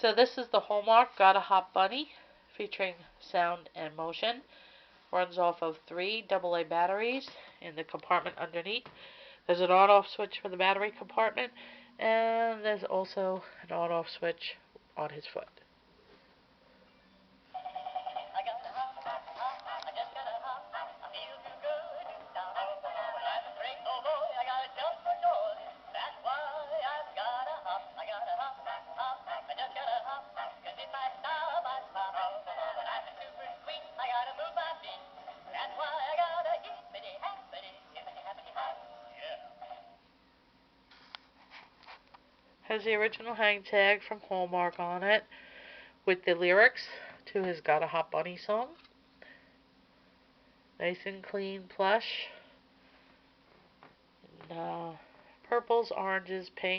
So this is the Hallmark Got a Hot Bunny, featuring sound and motion. Runs off of 3 AA batteries in the compartment underneath. There's an on-off switch for the battery compartment, and there's also an on-off switch on his foot. Has the original hang tag from Hallmark on it with the lyrics to his Got a Hot Bunny song. Nice and clean plush. And, purples, oranges, pinks.